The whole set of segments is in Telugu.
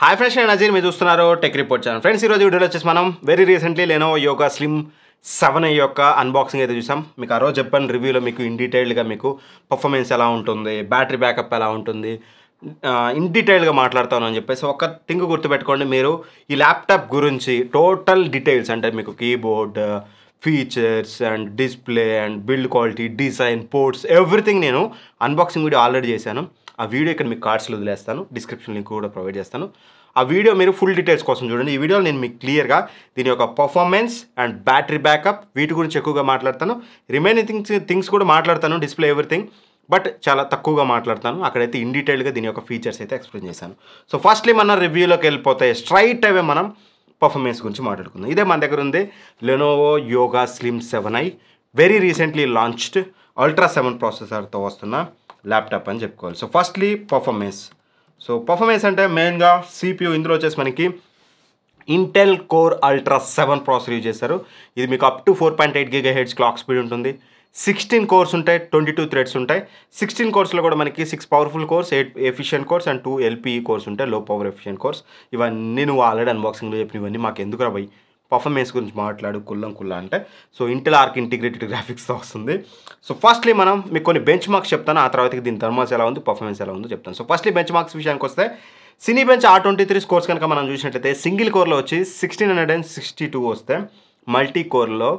హాయ్ ఫ్రెండ్స్, నేను నజీర్. మీరు చూస్తున్నారు టెక్ రిపోర్ట్ ఛానల్. ఫ్రెండ్స్, ఈరోజు వీడియోలో వచ్చేసి మనం very recently Lenovo yoga slim 7 యొక్క అన్బాక్సింగ్ అయితే చూసాం. మీకు ఆ రోజు చెప్పాను రివ్యూలో మీకు ఇన్ డీటెయిల్డ్గా మీకు పర్ఫార్మెన్స్ ఎలా ఉంటుంది, బ్యాటరీ బ్యాకప్ ఎలా ఉంటుంది, ఇన్ డీటెయిల్గా మాట్లాడతాను అని చెప్పేసి ఒక థింగ్ గుర్తుపెట్టుకోండి. మీరు ఈ ల్యాప్టాప్ గురించి టోటల్ డీటెయిల్స్ అంటే మీకు keyboard, features and display and build quality, design, ports, everything నేను అన్బాక్సింగ్ వీడియో ఆల్రెడీ చేశాను. ఆ వీడియో ఇక్కడ మీకు కార్డ్స్లో వదిలేస్తాను, డిస్క్రిప్షన్ లింక్ కూడా ప్రొవైడ్ చేస్తాను. ఆ వీడియో మీరు ఫుల్ డీటెయిల్స్ కోసం చూడండి. ఈ వీడియోలో నేను మీకు క్లియర్గా దీని యొక్క పర్ఫార్మెన్స్ అండ్ బ్యాటరీ బ్యాకప్ వీటి గురించి ఎక్కువగా మాట్లాడతాను. రిమైనింగ్ థింగ్స్ కూడా మాట్లాడతాను, డిస్ప్లే ఎవ్రీథింగ్, బట్ చాలా తక్కువగా మాట్లాడతాను. అక్కడైతే ఇన్ డీటెయిల్గా దీని యొక్క ఫీచర్స్ అయితే ఎక్స్ప్లెయిన్ చేశాను. సో ఫస్ట్లీ మన రివ్యూలోకి వెళ్ళిపోతే స్ట్రైట్ అవే మనం పర్ఫార్మెన్స్ గురించి మాట్లాడుకుందాం. ఇదే మన దగ్గర ఉంది Lenovo yoga slim 7i, very recently launched ultra 7 ప్రాసెసర్తో వస్తున్న ల్యాప్టాప్ అని చెప్పుకోవాలి. So firstly performance. So performance అంటే మెయిన్గా CPU ఇందులో వచ్చేసి మనకి Intel core ultra 7 processor use చేస్తారు. ఇది మీకు up to 4.8 GHz clock speed ఉంటుంది. 16 కోర్స్ ఉంటాయి, 22 థ్రెడ్స్ ఉంటాయి. 16 కోర్స్లో కూడా మనకి 6 powerful course, 8 efficient course and 2 LPE course ఉంటాయి, లో పవర్ ఎఫిషియెంట్ కోర్స్. ఇవన్నీ నువ్వు ఆల్రెడీ అన్బాక్సింగ్లో చెప్పినవన్నీ మాకు ఎందుకు రాబోయి పర్ఫార్మెన్స్ గురించి మాట్లాడు కుల్లా అంటే. సో ఇంటెల్ ఆర్క్ ఇంటిగ్రేటెడ్ గ్రాఫిక్స్తో వస్తుంది. సో ఫస్ట్లీ మనం మీకు కొన్ని బెంచ్ మార్క్స్ చెప్తాను, ఆ తర్వాత దీని థర్మల్స్ ఎలా ఉంది, పర్ఫార్మెన్స్ ఎలా ఉందో చెప్తాను. సో ఫస్ట్లీ బెంచ్ మార్క్స్ విషయానికి వస్తే సినీబెంచ్ R23 స్కోర్స్ కనుక మనం చూసినట్లయితే సింగిల్ కోర్లో వచ్చి 1662 వస్తే, మల్టీ కోర్లో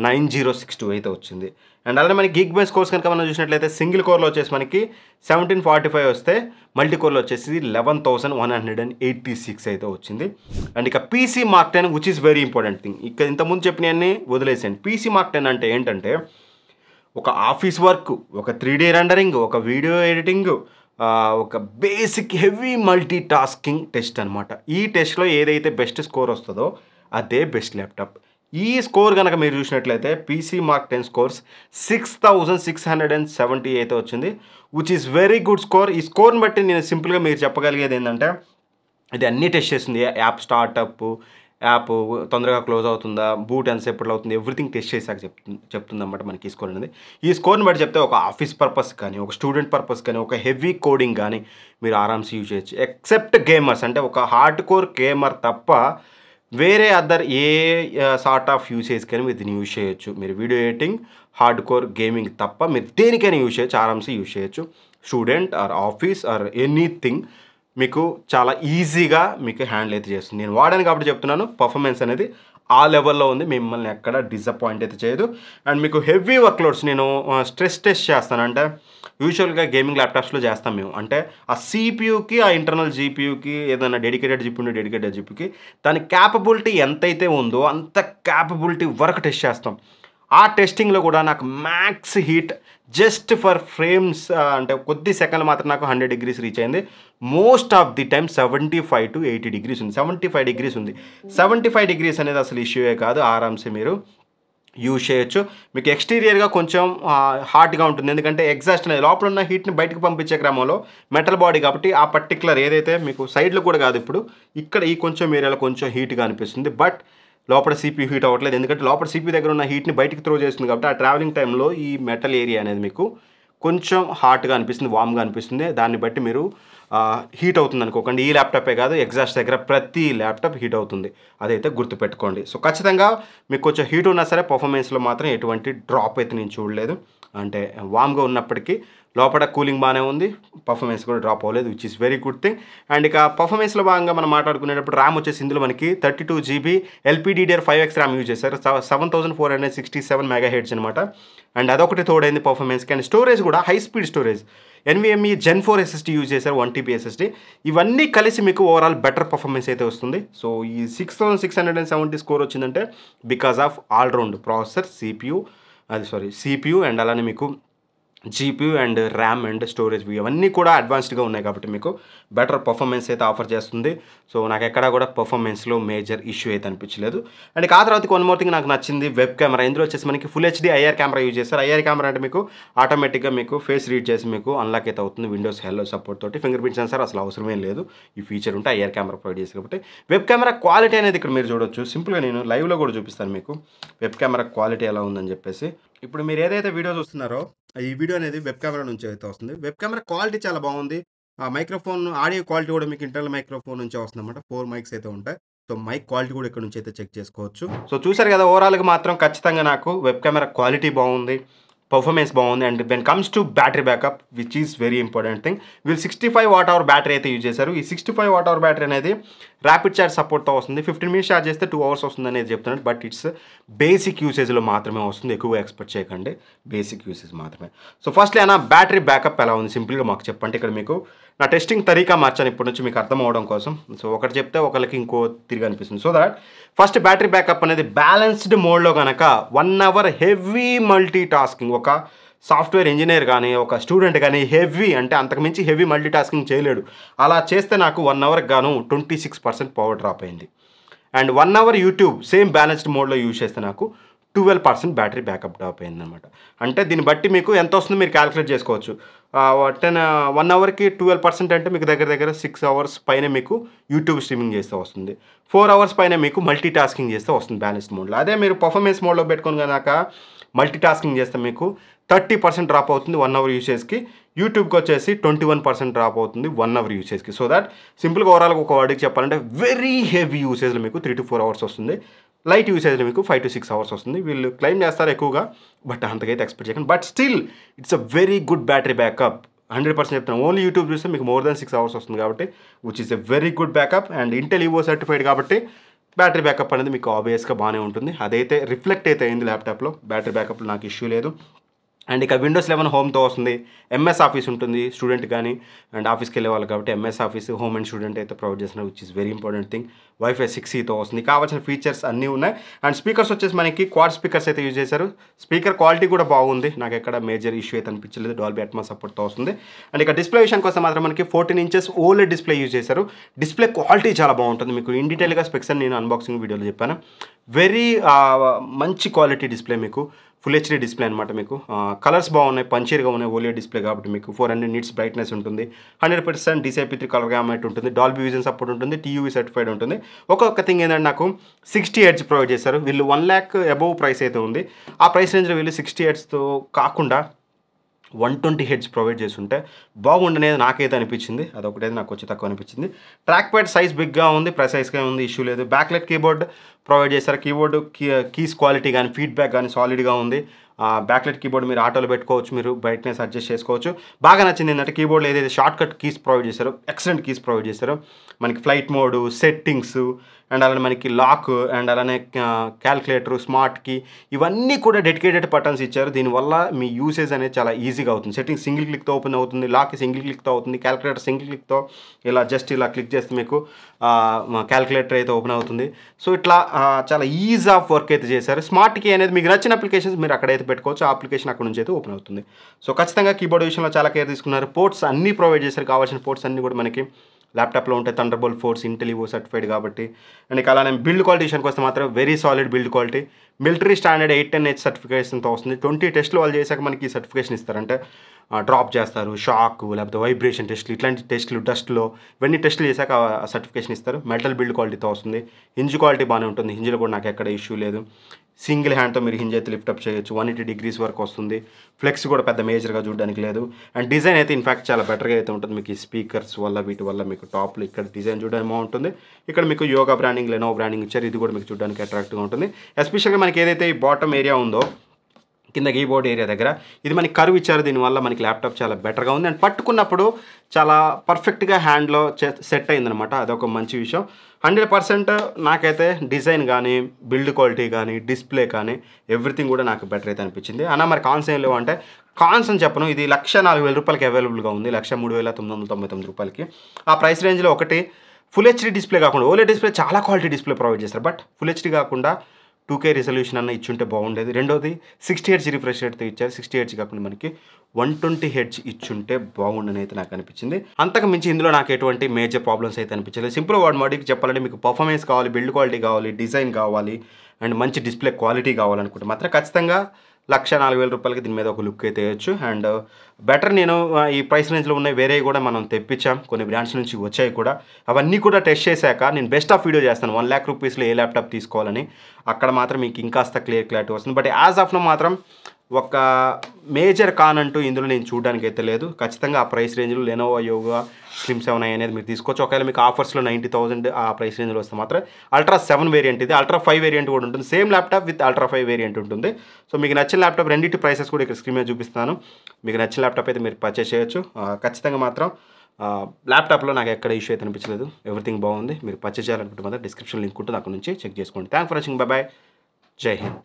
9062 అయితే వచ్చింది. అండ్ అలానే మనకి గిగ్ బెంచ్ స్కోర్స్ కనుక మనం చూసినట్లయితే సింగిల్ కోర్లో వచ్చేసి మనకి 1745 వస్తే, మల్టీ కోర్లో వచ్చేసి 11,186 అయితే వచ్చింది. అండ్ ఇక PC Mark 10 which is very important thing. ఇక్కడ ఇంతకుముందు చెప్పినవన్నీ వదిలేసాను. PC Mark 10 అంటే ఏంటంటే ఒక ఆఫీస్ వర్క్, ఒక 3D రెండరింగ్, ఒక వీడియో ఎడిటింగ్, ఒక basic heavy multi tasking test అనమాట. ఈ టెస్ట్లో ఏదైతే బెస్ట్ స్కోర్ వస్తుందో అదే బెస్ట్ ల్యాప్టాప్. ఈ స్కోర్ కనుక మీరు చూసినట్లయితే PC Mark 10 స్కోర్స్ 6670 అయితే వచ్చింది, which is very good score. ఈ స్కోర్ని బట్టి నేను సింపుల్గా మీరు చెప్పగలిగేది ఏంటంటే ఇది అన్నీ టెస్ట్ చేస్తుంది. యాప్ స్టార్టప్, యాప్ తొందరగా క్లోజ్ అవుతుందా, బూట్ ఎంతసేపట్లో అవుతుంది, ఎవ్రీథింగ్ టెస్ట్ చేసాక చెప్తుంది అన్నమాట మనకి ఈ స్కోర్ అనేది. ఈ స్కోర్ని బట్టి చెప్తే ఒక ఆఫీస్ పర్పస్ కానీ, ఒక స్టూడెంట్ పర్పస్ కానీ, ఒక హెవీ కోడింగ్ కానీ మీరు ఆరామ్స్ యూజ్ చేయొచ్చు. ఎక్సెప్ట్ గేమర్స్, అంటే ఒక హార్డ్ కోర్ గేమర్ తప్ప వేరే అదర్ ఏ సార్ట్ ఆఫ్ యూసేజ్ కానీ మీరు దీన్ని యూజ్ చేయొచ్చు. మీరు video editing, hardcore gaming తప్ప మీరు దేనికైనా యూజ్ చేయొచ్చు, ఆరామ్స్ యూజ్ చేయొచ్చు. Student or office or anything మీకు చాలా ఈజీగా మీకు హ్యాండిల్ అయితే చేస్తుంది. నేను వాడాను కాబట్టి చెప్తున్నాను. పర్ఫార్మెన్స్ అనేది ఆ లెవెల్లో ఉంది, మిమ్మల్ని ఎక్కడ డిసప్పాయింట్ అయితే చేయదు. అండ్ మీకు హెవీ వర్క్లోడ్స్ నేను స్ట్రెస్ టెస్ట్ చేస్తాను. అంటే యూజువల్గా గేమింగ్ ల్యాప్టాప్స్లో చేస్తాం మేము. అంటే ఆ CPUకి, ఆ ఇంటర్నల్ GPUకి ఏదైనా డెడికేటెడ్ GPU ఉంటే డెడికేటెడ్ GPUకి దాని క్యాపబిలిటీ ఎంతైతే ఉందో అంత క్యాపబిలిటీ వరకు టెస్ట్ చేస్తాం. ఆ టెస్టింగ్లో కూడా నాకు max heat just for frames అంటే కొద్ది సెకండ్లు మాత్రం నాకు 100 degrees రీచ్ అయింది. Most of the time 75 to 80 degrees ఉంది, 75 degrees ఉంది. 75 degrees అనేది అసలు ఇష్యూయే కాదు, ఆరామ్సే మీరు యూజ్ చేయొచ్చు. మీకు ఎక్స్టీరియర్గా కొంచెం హాట్గా ఉంటుంది, ఎందుకంటే ఎగ్జాస్ట్ అనేది లోపల ఉన్న హీట్ని బయటకు పంపించే క్రమంలో మెటల్ బాడీ కాబట్టి ఆ పర్టికులర్ ఏదైతే మీకు సైడ్లో కూడా కాదు, ఇప్పుడు ఇక్కడ ఈ కొంచెం ఏరియాలో కొంచెం హీట్గా అనిపిస్తుంది. బట్ లోపల CPU హీట్ అవ్వట్లేదు, ఎందుకంటే లోపల CPU దగ్గర ఉన్న హీట్ని బయటికి త్రో చేస్తుంది కాబట్టి ఆ ట్రావెలింగ్ టైంలో ఈ మెటల్ ఏరియా అనేది మీకు కొంచెం హాట్గా అనిపిస్తుంది, వామ్గా అనిపిస్తుంది. దాన్ని బట్టి మీరు హీట్ అవుతుంది అనుకోకండి. ఈ ల్యాప్టాపే కాదు, ఎగ్జాస్ట్ దగ్గర ప్రతి ల్యాప్టాప్ హీట్ అవుతుంది, అదైతే గుర్తుపెట్టుకోండి. సో ఖచ్చితంగా మీకు కొంచెం హీట్ ఉన్నా సరే పర్ఫార్మెన్స్లో మాత్రం ఎటువంటి డ్రాప్ అయితే నేను చూడలేదు. అంటే వామ్గా ఉన్నప్పటికీ లోపల కూలింగ్ బాగానే ఉంది, పర్ఫార్మెన్స్ కూడా డ్రాప్ అవ్వలేదు, which is very good thing. And ఇక పర్ఫార్మెన్స్లో భాగంగా మనం మాట్లాడుకునేటప్పుడు ర్యామ్ వచ్చేసి ఇందులో మనకి 32 GB LPDDR5X ర్యామ్ యూజ్ చేశారు, 7467 MHz అనమాట. అండ్ అదొకటి తోడైంది పర్ఫార్మెన్స్కి. అండ్ స్టోరేజ్ కూడా high speed storage NVMe Gen 4 SSD use చేశారు, 1 TB SSD. ఇవన్నీ కలిసి మీకు ఓవరాల్ బెటర్ పర్ఫార్మెన్స్ అయితే వస్తుంది. సో ఈ 6670 స్కోర్ వచ్చిందంటే because of all round processor, CPU and అలానే మీకు GPU and RAM and storage ఇవన్నీ కూడా అడ్వాన్స్డ్గా ఉన్నాయి కాబట్టి మీకు బెటర్ పర్ఫార్మెన్స్ అయితే ఆఫర్ చేస్తుంది. సో నాకు ఎక్కడా కూడా పర్ఫార్మెన్స్లో మేజర్ ఇష్యూ అయితే అనిపించలేదు. అండ్ ఆ తర్వాత వన్ మోర్ థింగ్ నాకు నచ్చింది, వెబ్ కెమెరా. ఇందులో వచ్చేసి మనకి full HD IR camera use చేస్తారు. IR కెమెరా అంటే మీకు ఆటోమేటిక్గా మీకు ఫేస్ రీడ్ చేసి మీకు అన్లాక్ అయితే అవుతుంది, విండోస్ హెల్లో సపోర్ట్ తోటి. ఫింగర్ ప్రింట్ సెన్సార్ అసలు అవసరమే లేదు, ఈ ఫీచర్ ఉంటే IR కెమెరా ప్రొవైడ్ చేసి. కాబట్టి వెబ్ కెమెరా క్వాలిటీ అనేది ఇక్కడ మీరు చూడొచ్చు. సింపుల్గా నేను లైవ్లో కూడా చూపిస్తాను మీకు వెబ్ కెమెరా క్వాలిటీ ఎలా ఉందని చెప్పేసి. ఇప్పుడు మీరు ఏదైతే వీడియో చూస్తున్నారో ఈ వీడియో అనేది వెబ్ కెమెరా నుంచి అయితే వస్తుంది. వెబ్ కెమెరా క్వాలిటీ చాలా బాగుంది. ఆ మైక్రోఫోన్ ఆడియో క్వాలిటీ కూడా మీకు ఇంటర్నల్ మైక్రోఫోన్ నుంచే వస్తుందన్నమాట. 4 మైక్స్ అయితే ఉంటాయి. సో, మైక్ క్వాలిటీ కూడా ఇక్కడ నుంచి అయితే చెక్ చేసుకోవచ్చు. సో, చూసారు కదా ఓవరాల్‌గా మాత్రం ఖచ్చితంగా నాకు వెబ్ కెమెరా క్వాలిటీ బాగుంది. పర్ఫార్మెన్స్ బాగుంది. And when comes to battery backup which is very important thing. వీళ్ళు 65 వాట్ అవర్ బ్యాటరీ అయితే యూజ్ చేశారు. ఈ 65 వాట్ అవర్ బ్యాటరీ అనేది ర్యాపిడ్ ఛార్జ్ సపోర్ట్‌తో వస్తుంది. 15 మినిట్స్ ఛార్జ్ చేస్తే 2 అవర్స్ వస్తుందనేది చెప్తున్నాడు. బట్ ఇట్స్ బేసిక్ యూసేజ్‌లో మాత్రమే వస్తుంది. ఎక్కువగా ఎక్స్‌పెక్ట్ చేయకండి. బేసిక్ యూసేజ్ మాత్రమే. సో, ఫస్ట్‌లీ అన్న బ్యాటరీ బ్యాకప్ ఎలా ఉంది సింపుల్‌గా మాకు చెప్పండి. ఇక్కడ మీకు నా టెస్టింగ్ తరీకా మార్చాను ఇప్పటి నుంచి మీకు అర్థం అవ్వడం కోసం. సో, ఒకటి చెప్తే ఒకళ్ళకి ఇంకో తిరిగి అనిపిస్తుంది. So that first battery backup అనేది బ్యాలెన్స్డ్ మోడ్‌లో గనక 1 అవర్ హెవీ మల్టీ టాస్కింగ్ ఒక సాఫ్ట్వేర్ ఇంజినీర్ కానీ, ఒక స్టూడెంట్ కానీ హెవీ అంటే అంతకుమించి హెవీ మల్టీ టాస్కింగ్ చేయలేడు. అలా చేస్తే నాకు 1 అవర్‌కి గాను 26% పవర్ డ్రాప్ అయింది. And 1 our YouTube same balanced మోడ్‌లో యూజ్ చేస్తే నాకు 12% బ్యాటరీ బ్యాకప్ డ్రాప్ అయిందనమాట. అంటే దీన్ని బట్టి మీకు ఎంత వస్తుందో మీరు క్యాలిక్యులేట్ చేసుకోవచ్చు. 1 అవర్‌కి 12% అంటే మీకు దగ్గర దగ్గర 6 అవర్స్ పైన మీకు యూట్యూబ్ స్ట్రీమింగ్ చేస్తే వస్తుంది. 4 అవర్స్ పైన మీకు మల్టీ టాస్కింగ్ చేస్తే వస్తుంది బ్యాలెన్స్డ్ మోడ్‌లో. అదే మీరు పర్ఫార్మెన్స్ మోడ్‌లో పెట్టుకొని గనక మల్టీ టాస్కింగ్ చేస్తే మీకు 30% డ్రాప్ అవుతుంది 1 అవర్ యూసేజ్‌కి. యూట్యూబ్‌కి వచ్చేసి 21% డ్రాప్ అవుతుంది 1 అవర్ యూసేజ్‌కి. సో దట్ సింపుల్‌గా ఓవరాల్‌గా ఒక వర్డ్‌కి చెప్పాలంటే వెరీ హెవీ యూసేజ్‌లో మీకు 3-4 అవర్స్ వస్తుంది. లైట్ యూసేజ్‌లో మీకు 5-6 అవర్స్ వస్తుంది. వీళ్ళు క్లెయిమ్ చేస్తారు ఎక్కువగా. బట్ అంతకైతే ఎక్స్‌పెక్ట్ చేయకండి. But still it's a very good battery backup. 100% చెప్తాను. ఓన్లీ యూట్యూబ్ చూస్తే మీకు మోర్ దెన్ 6 అవర్స్ వస్తుంది కాబట్టి which is a very good backup. And Intel EO certified కాబట్టి బ్యాటరీ బ్యాకప్ అనేది మీకు ఆబ్వియస్‌గా బాగానే ఉంటుంది. అదైతే రిఫ్లెక్ట్ అయితే అయింది ల్యాప్టాప్‌లో. బ్యాటరీ బ్యాకప్‌లో నాకు ఇష్యూ లేదు. అండ్ ఇక విండోస్ 11 హోమ్‌తో వస్తుంది. ఎంఎస్ ఆఫీస్ ఉంటుంది స్టూడెంట్ కానీ అండ్ ఆఫీస్కి వెళ్ళే వాళ్ళు కాబట్టి MS office home and student అయితే ప్రొవైడ్ చేస్తున్నారు which is very important thing. Wifi 6E వస్తుంది. కావాల్సిన ఫీచర్స్ అన్నీ ఉన్నాయి. అండ్ స్పీకర్స్ వచ్చేసి మనకి క్వాడ్ స్పీకర్స్ అయితే యూజ్ చేశారు. స్పీకర్ క్వాలిటీ కూడా బాగుంది. నాకు ఎక్కడ మేజర్ ఇష్యూ అయితే అనిపించలేదు. డాల్బీ అట్మాస్ సపోర్ట్తో వస్తుంది. అండ్ ఇక డిస్ప్లే విషయానికి వస్తే మాత్రం మనకి 14 ఇంచెస్ ఓలెడ్ డిస్ప్లే యూజ్ చేశారు. డిస్ప్లే క్వాలిటీ చాలా బాగుంటుంది. మీకు ఇన్ డీటెయిల్గా స్పెక్స్ అని నేను అన్బాక్సింగ్ వీడియోలో చెప్పాను. వెరీ మంచి క్వాలిటీ డిస్ప్లే మీకు ఫుల్ హెచ్డీ డిస్ప్లే అనమాట. మీకు కలర్స్ బాగున్నాయి, పంచీర్గా ఉన్నాయి. ఓలియో డిస్ప్లే కాబట్టి మీకు 400 నిట్స్ బ్రైట్నెస్ ఉంటుంది. 100% DCI-P3 కలర్ గ్యామేట్ ఉంటుంది. డాల్బీ విజన్ సపోర్ట్ ఉంటుంది. TUV సర్టిఫైడ్ ఉంటుంది. ఒక్కొక్క థింగ్ ఏంటంటే నాకు 60 హెర్ట్జ్ ప్రొవైడ్ చేశారు. వీళ్ళు 1 lakh అబోవ్ ప్రైస్ అయితే ఉంది. ఆ ప్రైస్ రేంజ్లో వీళ్ళు 60 హెర్ట్జ్తో కాకుండా 120 హెడ్స్ ప్రొవైడ్ చేస్తుంటే బాగుండనేది నాకైతే అనిపించింది. అదొకటైతే నాకు కొంచెం తక్కువ అనిపించింది. ట్రాక్ ప్యాడ్ సైజ్ బిగ్గా ఉంది, ప్రెసైజ్గా ఉంది, ఇష్యూ లేదు. బ్యాక్లెట్ కీబోర్డ్ ప్రొవైడ్ చేశారు. కీబోర్డ్ కీస్ క్వాలిటీ కానీ ఫీడ్బ్యాక్ కానీ సాలిడ్గా ఉంది. బ్యాక్లెట్ కీబోర్డ్ మీరు ఆటోలో పెట్టుకోవచ్చు, మీరు బ్రైట్నెస్ అడ్జస్ట్ చేసుకోవచ్చు. బాగా నచ్చింది ఏంటంటే కీబోర్డ్లో ఏదైతే షార్ట్ కట్ కీస్ ప్రొవైడ్ చేశారో ఎక్సలెంట్ కీస్ ప్రొవైడ్ చేశారు. మనకి ఫ్లైట్ మోడు, సెట్టింగ్స్ అండ్ అలానే మనకి లాక్ అండ్ అలానే క్యాల్కులేటర్, స్మార్ట్ కీ ఇవన్నీ కూడా డెడికేటెడ్ బటన్స్ ఇచ్చారు. దీనివల్ల మీ యూసేజ్ అనేది చాలా ఈజీగా అవుతుంది. సెట్టింగ్ సింగిల్ క్లిక్తో ఓపెన్ అవుతుంది, లాక్ సింగిల్ క్లిక్తో అవుతుంది, క్యాల్కులేటర్ సింగిల్ క్లిక్తో ఇలా జస్ట్ ఇలా క్లిక్ చేస్తే మీకు క్యాల్కులేటర్ అయితే ఓపెన్ అవుతుంది. సో ఇట్లా చాలా ఈజ్ ఆఫ్ వర్క్ అయితే చేశారు. స్మార్ట్ కీ అనేది మీకు నచ్చిన అప్లికేషన్స్ మీరు అక్కడైతే పెట్టుకోవచ్చు. ఆ అప్లికేషన్ అక్కడ నుంచి అయితే ఓపెన్ అవుతుంది. సో ఖచ్చితంగా కీబోర్డ్ విషయంలో చాలా కేర్ తీసుకున్నారు. పోర్ట్స్ అన్నీ ప్రొవైడ్ చేశారు. కావాల్సిన పోర్ట్స్ అన్నీ కూడా మనకి ల్యాప్టాప్లో ఉంటాయి. థండర్బోల్ట్ 4 ఇంటెల్ ఈవో సర్టిఫైడ్ కాబట్టి. అండ్ ఇక అలానే బిల్డ్ క్వాలిటీ విషయానికి వస్తే మాత్రం very solid build quality. Military standard 810H సర్టిఫికేషన్తో వస్తుంది. 20 టెస్ట్లు వాళ్ళు చేశాక మనకి ఈ సర్టిఫికేషన్ ఇస్తారంటే డ్రాప్ చేస్తారు, షాక్ లేకపోతే వైబ్రేషన్ టెస్ట్లు ఇట్లాంటి టెస్ట్లు డస్ట్లో ఇవన్నీ టెస్ట్లు చేశాక సర్టిఫికేషన్ ఇస్తారు. మెటల్ బిల్డ్ క్వాలిటీతో వస్తుంది. హింజ్ క్వాలిటీ బాగానే ఉంటుంది. హింజ్లో కూడా నాకు ఎక్కడ ఇష్యూ లేదు. సింగిల్ హ్యాండ్తో మీరు హింజ్ అయితే లిఫ్టప్ చేయొచ్చు. 180 degrees వరకు వస్తుంది. ఫ్లెక్స్ కూడా పెద్ద మేజర్గా చూడడానికి లేదు. అండ్ డిజైన్ అయితే ఇన్ఫాక్ట్ చాలా బెటర్గా అయితే ఉంటుంది. మీకు ఈ స్పీకర్స్ వల్ల వీటి వల్ల మీకు టాప్లో ఇక్కడ డిజైన్ చూడడానికి బాగుంటుంది. ఇక్కడ మీకు యోగా బ్రాండింగ్, లెనోవో బ్రాండింగ్ ఇచ్చారు. ఇది కూడా మీకు చూడడానికి అట్రాక్టివ్గా ఉంటుంది. ఎస్పెషల్గా మనకి ఏదైతే ఈ బాటమ్ ఏరియా ఉందో కింద కీబోర్డ్ ఏరియా దగ్గర ఇది మనకి కర్వ్ ఇచ్చారు. దీనివల్ల మనకి ల్యాప్టాప్ చాలా బెటర్గా ఉంది. అండ్ పట్టుకున్నప్పుడు చాలా పర్ఫెక్ట్గా హ్యాండ్లో సెట్ అయిందనమాట. అదొక మంచి విషయం. 100% నాకైతే డిజైన్ కానీ బిల్డ్ క్వాలిటీ కానీ డిస్ప్లే కానీ ఎవ్రీథింగ్ కూడా నాకు బెటర్ అయితే అనిపించింది. అన్న మరి కాన్స్ ఏం లేవు అంటే కాన్స్ అని చెప్పను. ఇది 1,04,000 అవైలబుల్గా ఉంది. 1,03,999 రూపాయలకి. ఆ ప్రైస్ రేంజ్లో ఒకటి ఫుల్ హెచ్డీ డిస్ప్లే కాకుండా ఓలెడ్ డిస్ప్లే చాలా క్వాలిటీ డిస్ప్లే ప్రొవైడ్ చేస్తారు. బట్ ఫుల్ హెచ్డీ కాకుండా 2K రిజల్యూషన్ అన్న ఇచ్చుంటే బాగుండేది. రెండోది 60 హెర్ట్జ్ రిఫ్రెష్ రేట్తో ఇచ్చారు. 60 హెర్ట్జ్ కాకుండా మనకి 120 హెర్ట్జ్ ఇచ్చుంటే బాగుండని అయితే నాకు అనిపించింది. అంతకు మించి ఇందులో నాకు ఎటువంటి మేజర్ ప్రాబ్లమ్స్ అయితే అనిపించలేదు. సింపుల్ వర్డ్ మోడీకి చెప్పాలంటే మీకు పర్ఫార్మెన్స్ కావాలి, బిల్డ్ క్వాలిటీ కావాలి, డిజైన్ కావాలి అండ్ మంచి డిస్ప్లే క్వాలిటీ కావాలనుకుంటే మాత్రం ఖచ్చితంగా 1,04,000 రూపాయలకి దీని మీద ఒక లుక్ అయితే వేయచ్చు. అండ్ బెటర్ నేను ఈ ప్రైస్ రేంజ్లో ఉన్నాయి వేరే కూడా మనం తెప్పించాం. కొన్ని బ్రాండ్స్ నుంచి వచ్చాయి కూడా. అవన్నీ కూడా టెస్ట్ చేశాక నేను బెస్ట్ ఆఫ్ వీడియో చేస్తాను 1 lakh రూపీస్లో ఏ ల్యాప్టాప్ తీసుకోవాలని. అక్కడ మాత్రం మీకు ఇంకాస్త క్లియర్టీ వస్తుంది. బట్ యాజ్ ఆఫ్ నో మాత్రం ఒక మేజర్ కాన్ అంటూ ఇందులో నేను చూడడానికి అయితే లేదు. ఖచ్చితంగా ఆ ప్రైస్ రేంజ్లో లెనోవో యోగా స్లిమ్ 7i అనేది మీరు తీసుకోవచ్చు. ఒకవేళ మీకు ఆఫర్స్లో 90,000 ఆ ప్రైస్ రేంజ్లో వస్తే మాత్రం అల్ట్రా 7 వేరియంట్ ఇది, అల్ట్రా 5 వేరియంట్ కూడా ఉంటుంది. Same laptop with ultra 5 variant ఉంటుంది. సో మీకు నచ్చిన ల్యాప్టాప్ రెండింటి ప్రైసెస్ కూడా ఇక్కడ స్క్రీన్ మీద చూపిస్తాను. మీకు నచ్చిన ల్యాప్టాప్ అయితే మీరు పర్చేస్ చేయొచ్చు. ఖచ్చితంగా మాత్రం ల్యాప్టాప్లో నాకు ఎక్కడ ఇష్యూ అయితే అనిపించలేదు, ఎవ్రీథింగ్ బాగుంది. మీరు పర్చేస్ చేయాలనుకుంటే మాత్రం డిస్క్రిప్షన్ లింక్ ఉంటుంది, అక్కడ నుంచి చెక్ చేసుకోండి. Thank for watching, bye bye, జై హింద్.